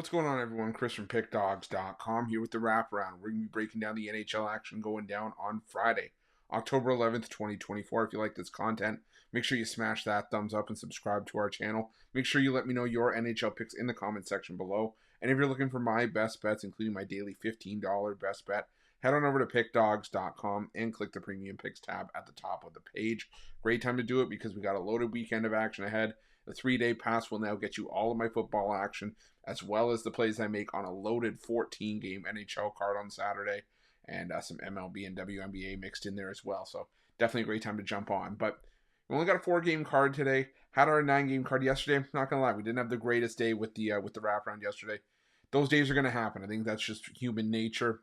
What's going on, everyone? Chris from Pickdawgz.com here with the Wraparound. We're going to be breaking down the NHL action going down on Friday, October 11th, 2024. If you like this content, make sure you smash that thumbs up and subscribe to our channel. Make sure you let me know your NHL picks in the comment section below. And if you're looking for my best bets, including my daily $15 best bet, head on over to Pickdawgz.com and click the Premium Picks tab at the top of the page. Great time to do it because we got a loaded weekend of action ahead. The 3-day pass will now get you all of my football action, as well as the plays I make on a loaded 14-game NHL card on Saturday, and some MLB and WNBA mixed in there as well. So definitely a great time to jump on. But we only got a 4-game card today. Had our 9-game card yesterday. Not gonna lie, we didn't have the greatest day with the wraparound yesterday. Those days are gonna happen. I think that's just human nature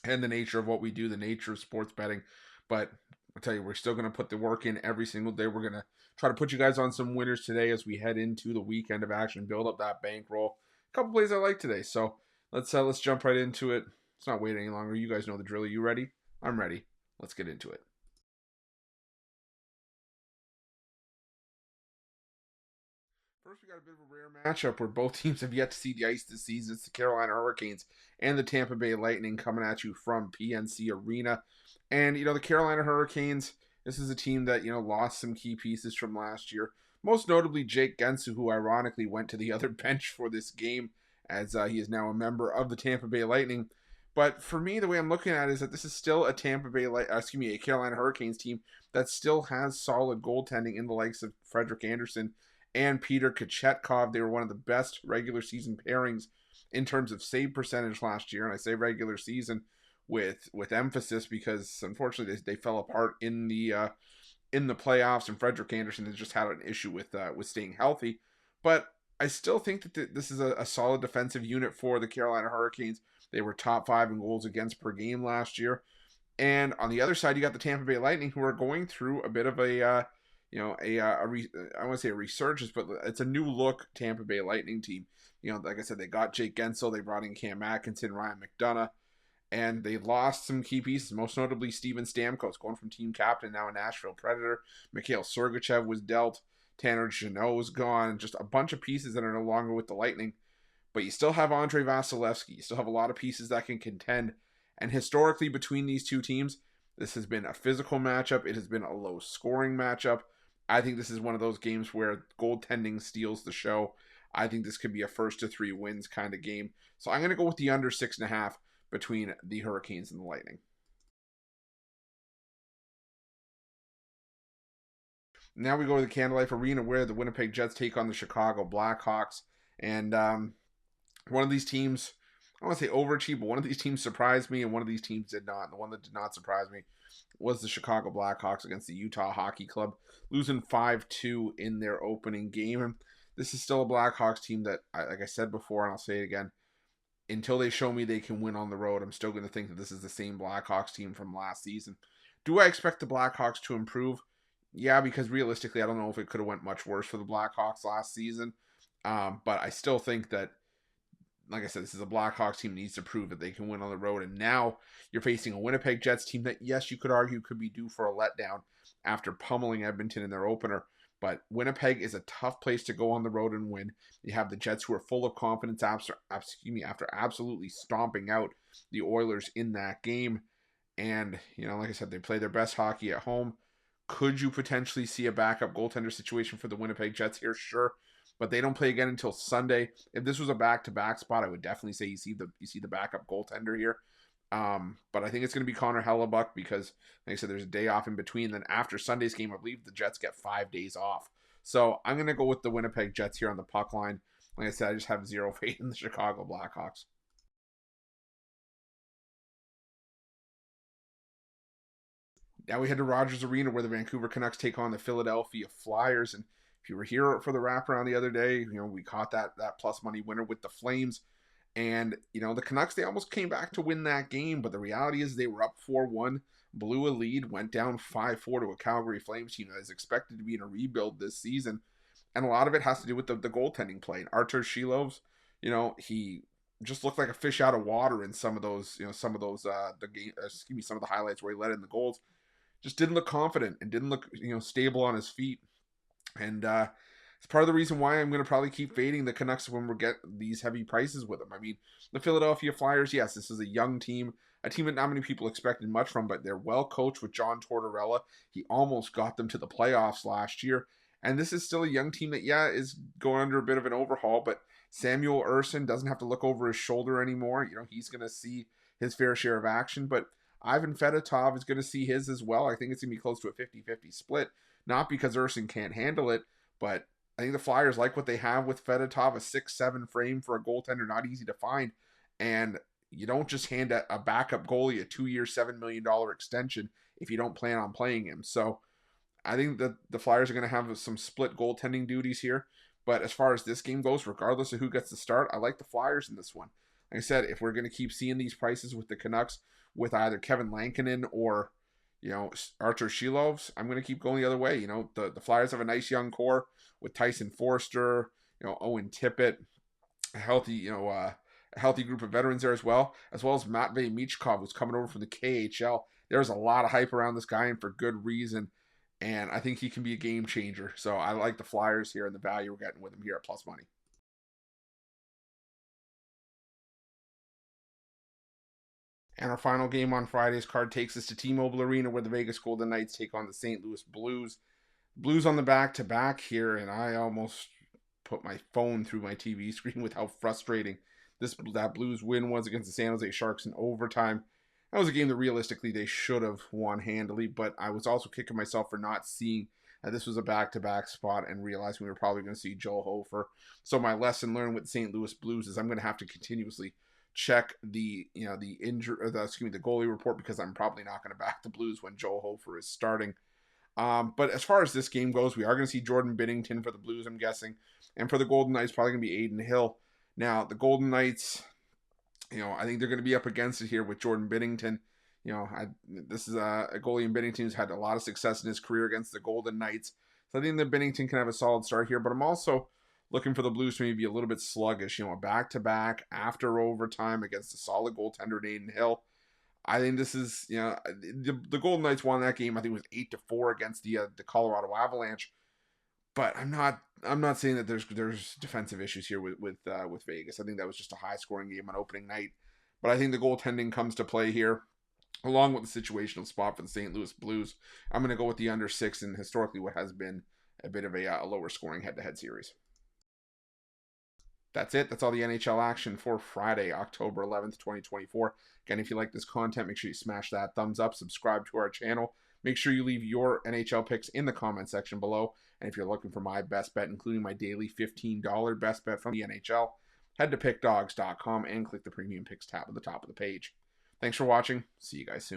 and the nature of what we do, the nature of sports betting. But I'll tell you, we're still gonna put the work in every single day. We're gonna try to put you guys on some winners today as we head into the weekend of action, build up that bankroll. A couple plays I like today, so let's jump right into it. Let's not wait any longer. You guys know the drill. Are you ready? I'm ready. Let's get into it. First, we got a bit of a rare matchup where both teams have yet to see the ice this season. It's the Carolina Hurricanes and the Tampa Bay Lightning coming at you from PNC Arena. And, the Carolina Hurricanes, this is a team that, lost some key pieces from last year. Most notably, Jake Guentzel, who ironically went to the other bench for this game, as he is now a member of the Tampa Bay Lightning. But for me, the way I'm looking at it is that this is still a a Carolina Hurricanes team that still has solid goaltending in the likes of Frederik Andersen and Peter Kochetkov. They were one of the best regular season pairings in terms of save percentage last year, and I say regular season with emphasis because unfortunately they fell apart in the playoffs, and Frederik Andersen has just had an issue with staying healthy. But I still think that this is a solid defensive unit for the Carolina Hurricanes. They were top 5 in goals against per game last year. And on the other side, you got the Tampa Bay Lightning, who are going through a bit of I want to say a resurgence, but it's a new look Tampa Bay Lightning team. Like I said, they got Jake Guentzel, they brought in Cam Atkinson, Ryan McDonough, and they lost some key pieces, most notably Steven Stamkos, going from team captain, now a Nashville Predator. Mikhail Sergachev was dealt. Tanner Jeannot is gone. Just a bunch of pieces that are no longer with the Lightning. But you still have Andrei Vasilevsky. You still have a lot of pieces that can contend. And historically, between these two teams, this has been a physical matchup. It has been a low-scoring matchup. I think this is one of those games where goaltending steals the show. I think this could be a 1-3 wins kind of game. So I'm going to go with the under 6.5 between the Hurricanes and the Lightning. Now we go to the Candlelight Arena where the Winnipeg Jets take on the Chicago Blackhawks. And one of these teams, I don't want to say overachieved, but one of these teams surprised me and one of these teams did not. The one that did not surprise me was the Chicago Blackhawks against the Utah Hockey Club, losing 5-2 in their opening game. And this is still a Blackhawks team that, like I said before, and I'll say it again, until they show me they can win on the road, I'm still going to think that this is the same Blackhawks team from last season. Do I expect the Blackhawks to improve? Yeah, because realistically, I don't know if it could have went much worse for the Blackhawks last season. But I still think that, like I said, this is a Blackhawks team that needs to prove that they can win on the road. And now you're facing a Winnipeg Jets team that, yes, you could argue could be due for a letdown after pummeling Edmonton in their opener. But Winnipeg is a tough place to go on the road and win. You have the Jets, who are full of confidence after absolutely stomping out the Oilers in that game. And, like I said, they play their best hockey at home. Could you potentially see a backup goaltender situation for the Winnipeg Jets here? Sure. But they don't play again until Sunday. If this was a back-to-back spot, I would definitely say you see the backup goaltender here. But I think it's going to be Connor Hellebuck because, like I said, there's a day off in between. Then after Sunday's game, I believe the Jets get 5 days off. So I'm going to go with the Winnipeg Jets here on the puck line. Like I said, I just have zero faith in the Chicago Blackhawks. Now we head to Rogers Arena where the Vancouver Canucks take on the Philadelphia Flyers. And if you were here for the wraparound the other day, we caught that plus money winner with the Flames. And, the Canucks, they almost came back to win that game. But the reality is they were up 4-1, blew a lead, went down 5-4 to a Calgary Flames team that is expected to be in a rebuild this season. And a lot of it has to do with the goaltending play. And Artur Shilovs, he just looked like a fish out of water in some of those, some of the highlights where he let in the goals. Just didn't look confident and didn't look, stable on his feet. And It's part of the reason why I'm going to probably keep fading the Canucks when we get these heavy prices with them. I mean, the Philadelphia Flyers, yes, this is a young team, a team that not many people expected much from, but they're well coached with John Tortorella. He almost got them to the playoffs last year. And this is still a young team that, yeah, is going under a bit of an overhaul, but Samuel Ersson doesn't have to look over his shoulder anymore. You know, he's going to see his fair share of action, but Ivan Fedotov is going to see his as well. I think it's going to be close to a 50-50 split, not because Ersson can't handle it, but I think the Flyers like what they have with Fedotov, a 6'7" frame for a goaltender, not easy to find. And you don't just hand a backup goalie a 2-year, $7 million extension if you don't plan on playing him. So I think that the Flyers are going to have some split goaltending duties here. But as far as this game goes, regardless of who gets the start, I like the Flyers in this one. Like I said, if we're going to keep seeing these prices with the Canucks, with either Kevin Lankinen or, you know, Archer Shilovs, I'm going to keep going the other way. You know, the Flyers have a nice young core with Tyson Forster, you know, Owen Tippett, a healthy group of veterans there as well as Matvei Michkov, who's coming over from the KHL. There's a lot of hype around this guy, and for good reason. And I think he can be a game changer. So I like the Flyers here and the value we're getting with him here at plus money. And our final game on Friday's card takes us to T-Mobile Arena, where the Vegas Golden Knights take on the St. Louis Blues. Blues on the back-to-back here, and I almost put my phone through my TV screen with how frustrating that Blues win was against the San Jose Sharks in overtime. That was a game that realistically they should have won handily, but I was also kicking myself for not seeing that this was a back-to-back spot and realizing we were probably going to see Joe Hofer. So my lesson learned with the St. Louis Blues is I'm going to have to continuously check the goalie report, because I'm probably not going to back the Blues when Joe Hofer is starting. But as far as this game goes, we are going to see Jordan Binnington for the Blues, I'm guessing. And for the Golden Knights, probably going to be Aiden Hill. Now, the Golden Knights, you know, I think they're going to be up against it here with Jordan Binnington. You know, this is a goalie in Binnington who's had a lot of success in his career against the Golden Knights. So I think that Binnington can have a solid start here. But I'm also looking for the Blues to maybe be a little bit sluggish. You know, a back-to-back after overtime against a solid goaltender, Aiden Hill. I think this is, you know, the Golden Knights won that game. I think it was 8-4 against the Colorado Avalanche. But I'm not saying that there's defensive issues here with Vegas. I think that was just a high scoring game on opening night. But I think the goaltending comes to play here, along with the situational spot for the St. Louis Blues. I'm going to go with the under 6 in historically what has been a bit of a lower scoring head-to-head series. That's it. That's all the NHL action for Friday, October 11th, 2024. Again, if you like this content, make sure you smash that thumbs up, subscribe to our channel. Make sure you leave your NHL picks in the comment section below. And if you're looking for my best bet, including my daily $15 best bet from the NHL, head to pickdawgz.com and click the Premium Picks tab at the top of the page. Thanks for watching. See you guys soon.